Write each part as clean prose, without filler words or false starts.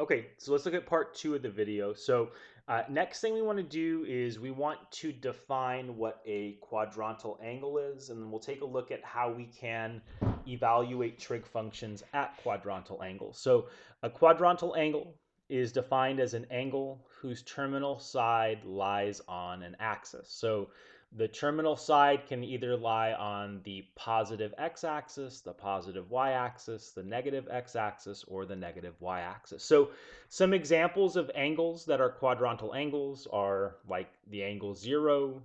Okay, so let's look at part 2 of the video. So next thing we want to do is we want to define what a quadrantal angle is, and then we'll take a look at how we can evaluate trig functions at quadrantal angles. So a quadrantal angle is defined as an angle whose terminal side lies on an axis. So the terminal side can either lie on the positive x-axis, the positive y-axis, the negative x-axis, or the negative y-axis. So some examples of angles that are quadrantal angles are like the angle 0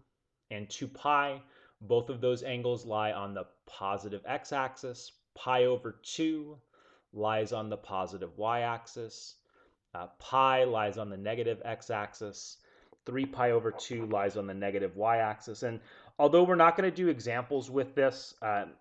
and 2 pi. Both of those angles lie on the positive x-axis. Pi over 2 lies on the positive y-axis. Pi lies on the negative x-axis. 3 pi over 2 lies on the negative y-axis. And although we're not going to do examples with this,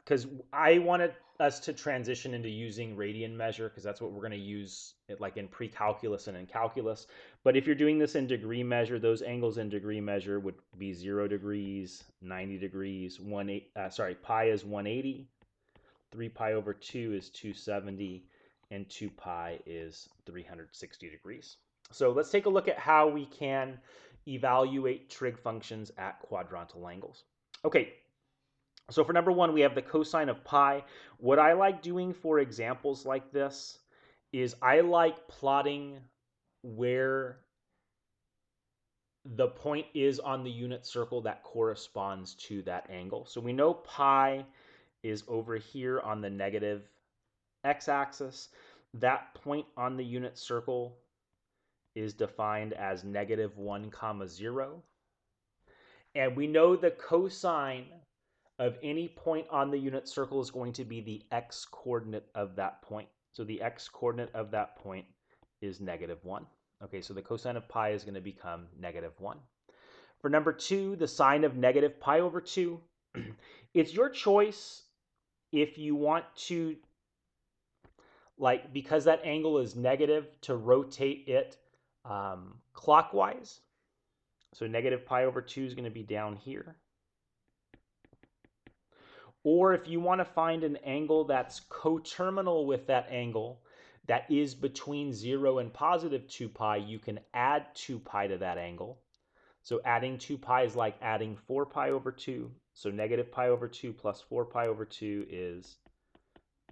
because I wanted us to transition into using radian measure, because that's what we're going to use like in pre-calculus and in calculus. But if you're doing this in degree measure, those angles in degree measure would be 0 degrees, 90 degrees, pi is 180, 3 pi over 2 is 270, and 2 pi is 360 degrees. So let's take a look at how we can evaluate trig functions at quadrantal angles. Okay, so for number 1, we have the cosine of pi. What I like doing for examples like this is I like plotting where the point is on the unit circle that corresponds to that angle. So we know pi is over here on the negative x-axis. That point on the unit circle is defined as -1, 0. And we know the cosine of any point on the unit circle is going to be the x-coordinate of that point. So the x-coordinate of that point is -1. Okay, so the cosine of pi is going to become -1. For number 2, the sine of negative pi over 2, it's your choice if you want to, like, because that angle is negative, to rotate it clockwise. So negative pi over 2 is going to be down here. Or if you want to find an angle that's coterminal with that angle, that is between 0 and positive 2 pi, you can add 2 pi to that angle. So adding 2 pi is like adding 4 pi over 2. So negative pi over 2 plus 4 pi over 2 is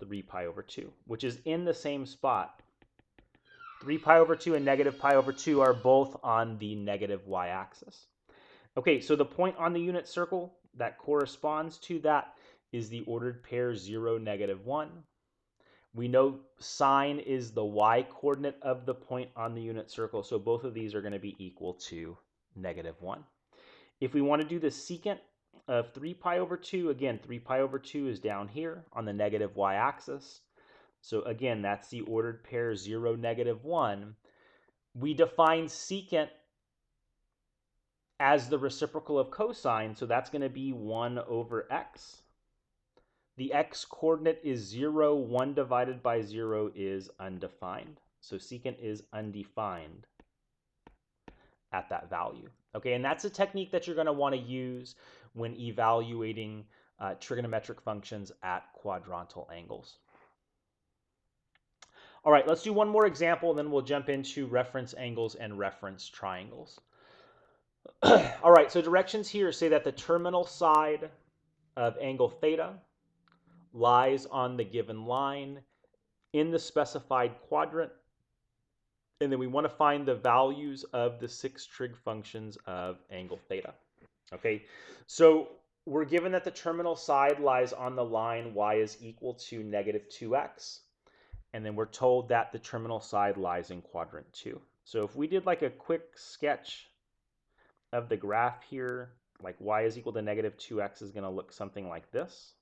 3 pi over 2, which is in the same spot. 3 pi over 2 and negative pi over 2 are both on the negative y-axis. Okay, so the point on the unit circle that corresponds to that is the ordered pair 0, -1. We know sine is the y-coordinate of the point on the unit circle, so both of these are going to be equal to -1. If we want to do the secant of 3 pi over 2, again, 3 pi over 2 is down here on the negative y-axis. So again, that's the ordered pair 0, -1. We define secant as the reciprocal of cosine, so that's going to be 1 over x. The x-coordinate is 0. 1 divided by 0 is undefined. So secant is undefined at that value. Okay, and that's a technique that you're going to want to use when evaluating trigonometric functions at quadrantal angles. All right, let's do one more example, and then we'll jump into reference angles and reference triangles. All right, so directions here say that the terminal side of angle theta lies on the given line in the specified quadrant. And then we want to find the values of the 6 trig functions of angle theta. Okay, so we're given that the terminal side lies on the line y is equal to -2x. And then we're told that the terminal side lies in quadrant 2. So if we did like a quick sketch of the graph here, like y is equal to -2x is going to look something like this.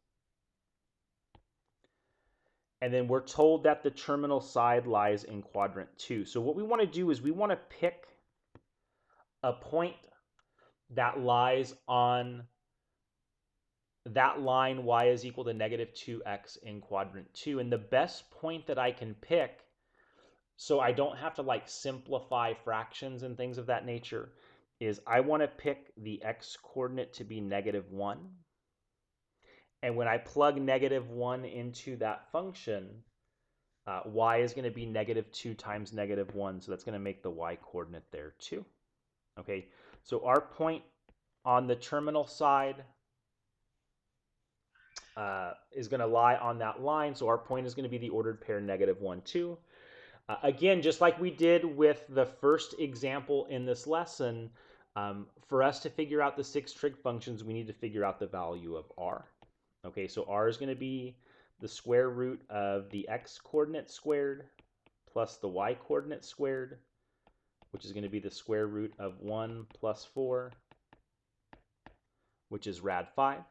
And then we're told that the terminal side lies in quadrant 2. So what we want to do is we want to pick a point that lies on that line y is equal to -2x in quadrant 2. And the best point that I can pick, so I don't have to like simplify fractions and things of that nature, is I want to pick the x-coordinate to be -1. And when I plug -1 into that function, Y is going to be -2 times -1, so that's going to make the y coordinate there too. Okay, so our point on the terminal side is going to lie on that line, so our point is going to be the ordered pair -1, 2. Again, just like we did with the first example in this lesson, for us to figure out the 6 trig functions, we need to figure out the value of r. Okay, so r is going to be the square root of the x coordinate squared plus the y coordinate squared, which is going to be the square root of 1 plus 4, which is rad 5.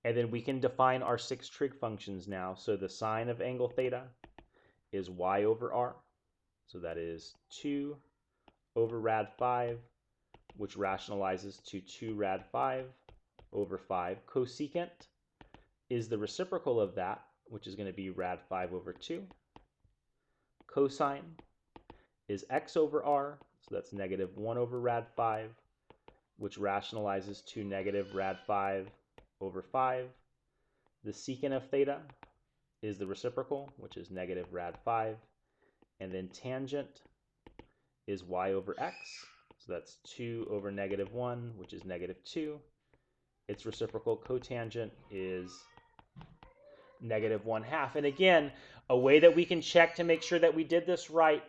And then we can define our 6 trig functions now. So the sine of angle theta is y over r. So that is 2 over rad 5, which rationalizes to 2 rad 5 over 5. Cosecant is the reciprocal of that, which is going to be rad 5 over 2. Cosine is x over r, so that's -1 over rad 5, which rationalizes to negative rad 5 over 5. The secant of theta is the reciprocal, which is negative rad 5. And then tangent is y over x, so that's 2 over -1, which is -2. Its reciprocal cotangent is -1/2. And again, a way that we can check to make sure that we did this right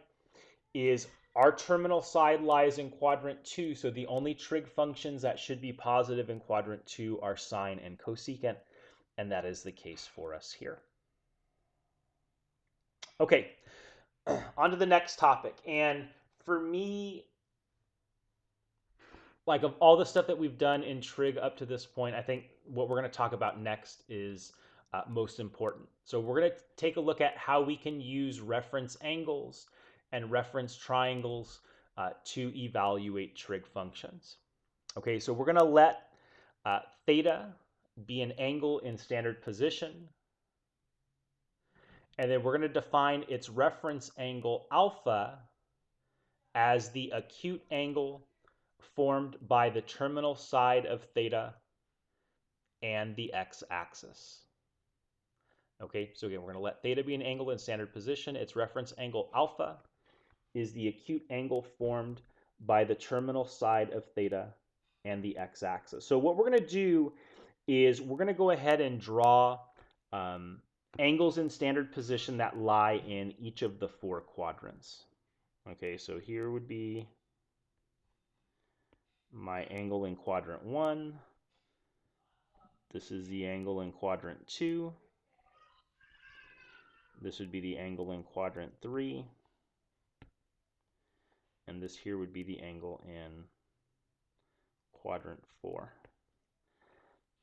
is our terminal side lies in quadrant 2, so the only trig functions that should be positive in quadrant 2 are sine and cosecant, and that is the case for us here. Okay, on to the next topic. And for me, like of all the stuff that we've done in trig up to this point, I think what we're going to talk about next is most important. So we're going to take a look at how we can use reference angles and reference triangles to evaluate trig functions. Okay, so we're going to let theta be an angle in standard position. And then we're going to define its reference angle alpha as the acute angle formed by the terminal side of theta and the x-axis. Okay, so again, we're going to let theta be an angle in standard position. Its reference angle alpha is the acute angle formed by the terminal side of theta and the x-axis. So what we're going to do is we're going to go ahead and draw angles in standard position that lie in each of the 4 quadrants. Okay, so here would be my angle in quadrant 1. This is the angle in quadrant 2. This would be the angle in quadrant 3. And this here would be the angle in quadrant 4.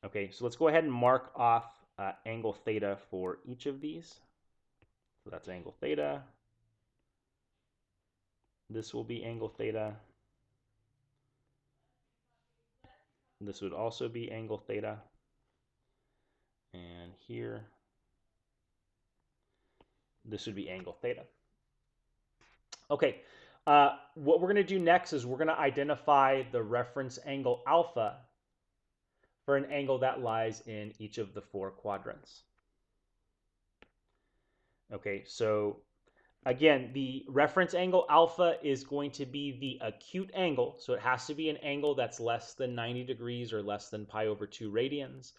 Okay, so let's go ahead and mark off angle theta for each of these. So that's angle theta. This will be angle theta. This would also be angle theta. And here, this would be angle theta. Okay, what we're going to do next is we're going to identify the reference angle alpha for an angle that lies in each of the 4 quadrants. Okay, so again, the reference angle alpha is going to be the acute angle, so it has to be an angle that's less than 90 degrees or less than pi over 2 radians,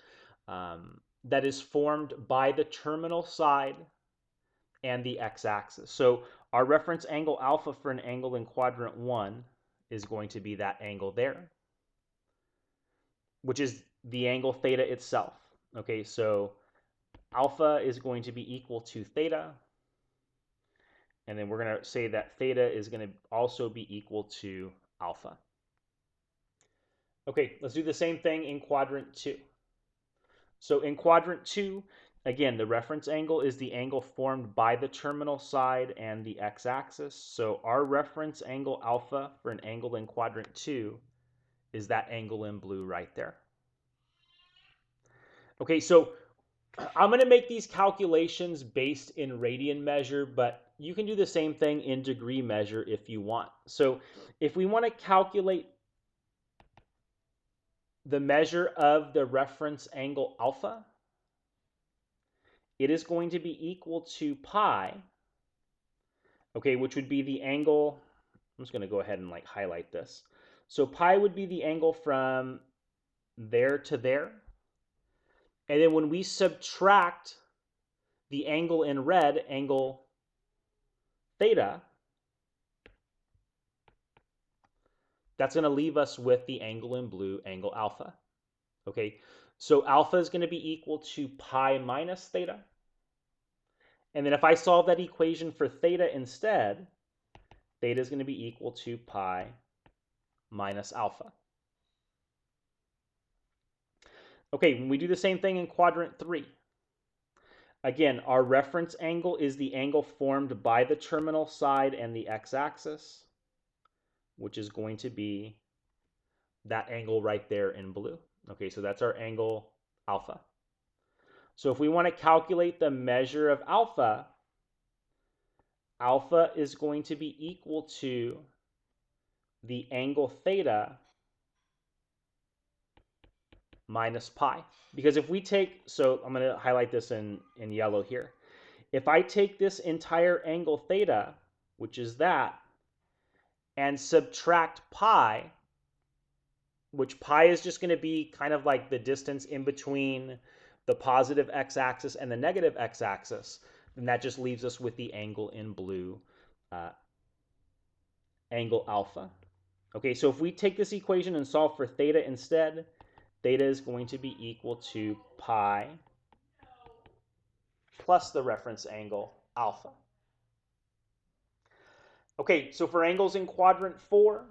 that is formed by the terminal side and the x-axis. So our reference angle alpha for an angle in quadrant 1 is going to be that angle there, which is the angle theta itself. Okay, so alpha is going to be equal to theta, and then we're going to say that theta is going to also be equal to alpha. Okay, let's do the same thing in quadrant 2. So in quadrant 2, again, the reference angle is the angle formed by the terminal side and the x-axis. So our reference angle alpha for an angle in quadrant 2 is that angle in blue right there. Okay, so I'm going to make these calculations based in radian measure, but you can do the same thing in degree measure if you want. So if we want to calculate the measure of the reference angle alpha, it is going to be equal to pi, okay, which would be the angle. I'm just going to go ahead and like highlight this. So pi would be the angle from there to there. And then when we subtract the angle in red, angle theta, that's going to leave us with the angle in blue, angle alpha. Okay, so alpha is going to be equal to pi minus theta. And then if I solve that equation for theta instead, theta is going to be equal to pi minus alpha. Okay, when we do the same thing in quadrant 3, again, our reference angle is the angle formed by the terminal side and the x-axis, which is going to be that angle right there in blue. Okay, so that's our angle alpha. So if we want to calculate the measure of alpha, alpha is going to be equal to the angle theta minus pi. Because if we take, so I'm going to highlight this in yellow here. If I take this entire angle theta, which is that, and subtract pi, which pi is just going to be kind of like the distance in between the positive x-axis and the negative x-axis, then that just leaves us with the angle in blue, angle alpha. Okay, so if we take this equation and solve for theta instead, theta is going to be equal to pi plus the reference angle alpha. Okay, so for angles in quadrant 4,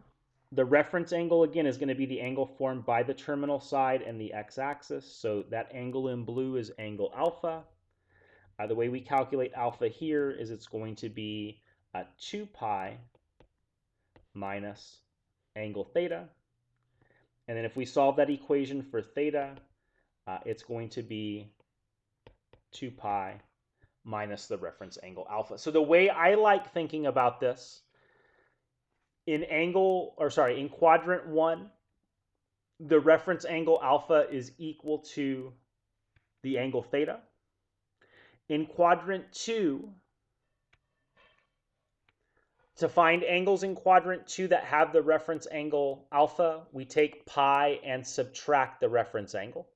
the reference angle, again, is going to be the angle formed by the terminal side and the x-axis. So that angle in blue is angle alpha. The way we calculate alpha here is it's going to be 2 pi minus angle theta. And then if we solve that equation for theta, it's going to be 2 pi minus the reference angle alpha. So the way I like thinking about this, in quadrant 1, the reference angle alpha is equal to the angle theta. In quadrant 2, to find angles in quadrant 2 that have the reference angle alpha, we take pi and subtract the reference angle.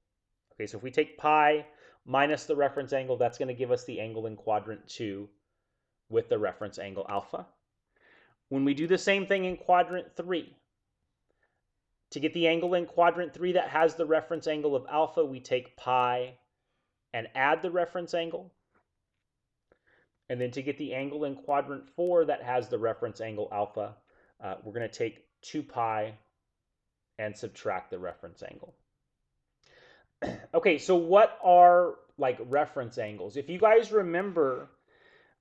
Okay, so if we take pi minus the reference angle, that's going to give us the angle in quadrant 2 with the reference angle alpha. When we do the same thing in quadrant 3, to get the angle in quadrant 3 that has the reference angle of alpha, we take pi and add the reference angle. And then to get the angle in quadrant 4 that has the reference angle alpha, we're going to take 2 pi and subtract the reference angle. Okay, so what are like reference angles? If you guys remember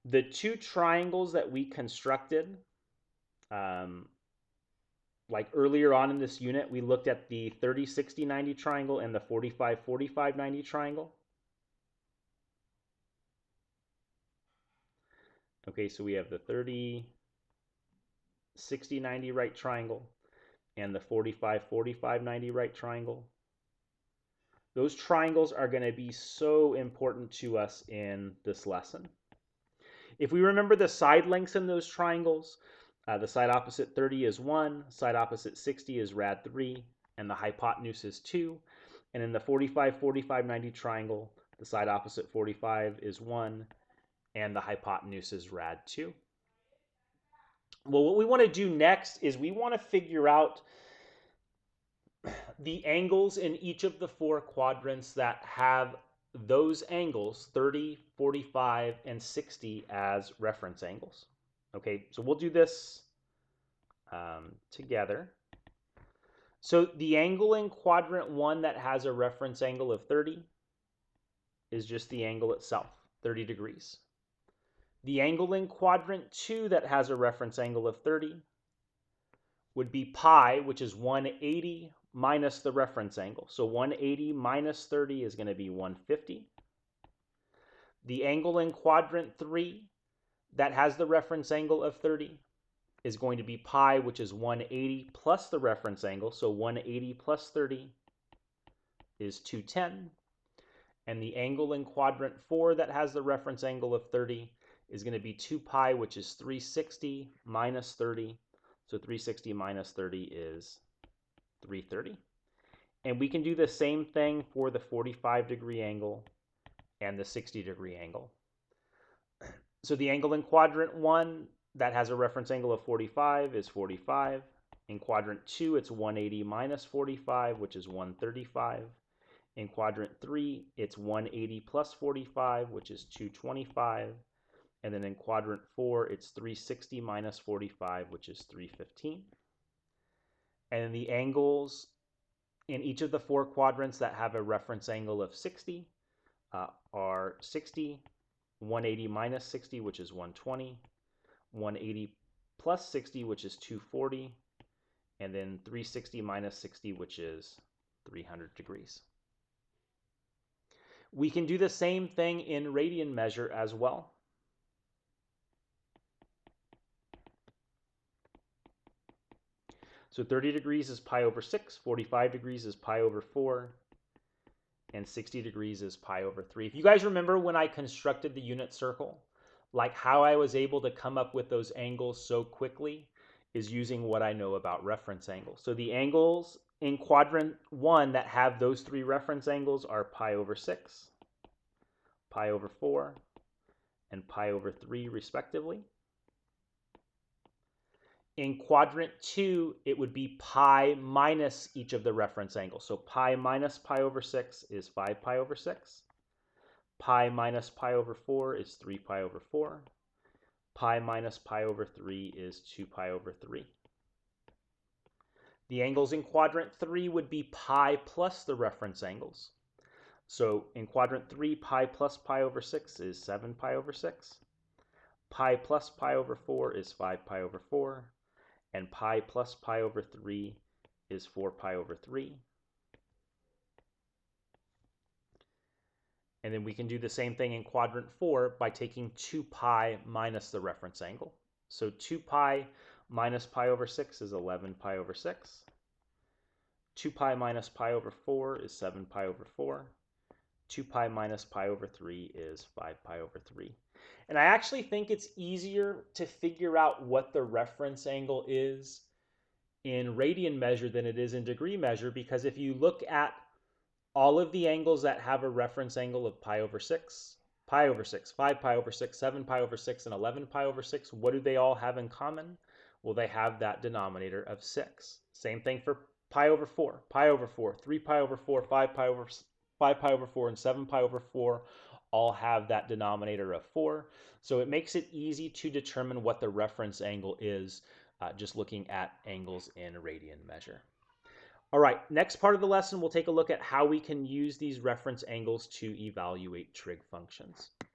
the two triangles that we constructed, like earlier on in this unit, we looked at the 30, 60, 90 triangle and the 45, 45, 90 triangle. Okay, so we have the 30, 60, 90 right triangle and the 45, 45, 90 right triangle. Those triangles are going to be so important to us in this lesson. If we remember the side lengths in those triangles, the side opposite 30 is 1, side opposite 60 is rad 3, and the hypotenuse is 2. And in the 45, 45, 90 triangle, the side opposite 45 is 1, and the hypotenuse is rad 2. Well, what we want to do next is we want to figure out the angles in each of the 4 quadrants that have those angles, 30, 45, and 60, as reference angles. Okay, so we'll do this together. So the angle in quadrant 1 that has a reference angle of 30 is just the angle itself, 30 degrees. The angle in quadrant 2 that has a reference angle of 30 would be pi, which is 180 minus the reference angle. So 180 minus 30 is going to be 150. The angle in quadrant 3 that has the reference angle of 30 is going to be pi, which is 180 plus the reference angle. So 180 plus 30 is 210. And the angle in quadrant 4 that has the reference angle of 30 is going to be 2 pi, which is 360 minus 30. So 360 minus 30 is 330. And we can do the same thing for the 45-degree angle and the 60-degree angle. So the angle in quadrant 1 that has a reference angle of 45 is 45. In quadrant 2, it's 180 minus 45, which is 135. In quadrant 3, it's 180 plus 45, which is 225. And then in quadrant 4, it's 360 minus 45, which is 315. And the angles in each of the 4 quadrants that have a reference angle of 60 are 60, 180 minus 60, which is 120, 180 plus 60, which is 240, and then 360 minus 60, which is 300 degrees. We can do the same thing in radian measure as well. So 30 degrees is pi over 6, 45 degrees is pi over 4, and 60 degrees is pi over 3. If you guys remember when I constructed the unit circle, like how I was able to come up with those angles so quickly is using what I know about reference angles. So the angles in quadrant 1 that have those 3 reference angles are pi over 6, pi over 4, and pi over 3 respectively. In quadrant 2, it would be pi minus each of the reference angles. So pi minus pi over 6 is 5 pi over 6. Pi minus pi over 4 is 3 pi over 4. Pi minus pi over 3 is 2 pi over 3. The angles in quadrant 3 would be pi plus the reference angles. So in quadrant 3, pi plus pi over 6 is 7 pi over 6. Pi plus pi over 4 is 5 pi over 4. And pi plus pi over 3 is 4 pi over 3. And then we can do the same thing in quadrant 4 by taking 2 pi minus the reference angle. So 2 pi minus pi over 6 is 11 pi over 6. 2 pi minus pi over 4 is 7 pi over 4. 2 pi minus pi over 3 is 5 pi over 3. And I actually think it's easier to figure out what the reference angle is in radian measure than it is in degree measure, because if you look at all of the angles that have a reference angle of pi over 6, pi over 6, 5 pi over 6, 7 pi over 6, and 11 pi over 6, what do they all have in common? Well, they have that denominator of 6. Same thing for pi over 4, 3 pi over 4, 5 pi over 4, and 7 pi over 4 all have that denominator of 4. So it makes it easy to determine what the reference angle is just looking at angles in radian measure. All right, next part of the lesson, we'll take a look at how we can use these reference angles to evaluate trig functions.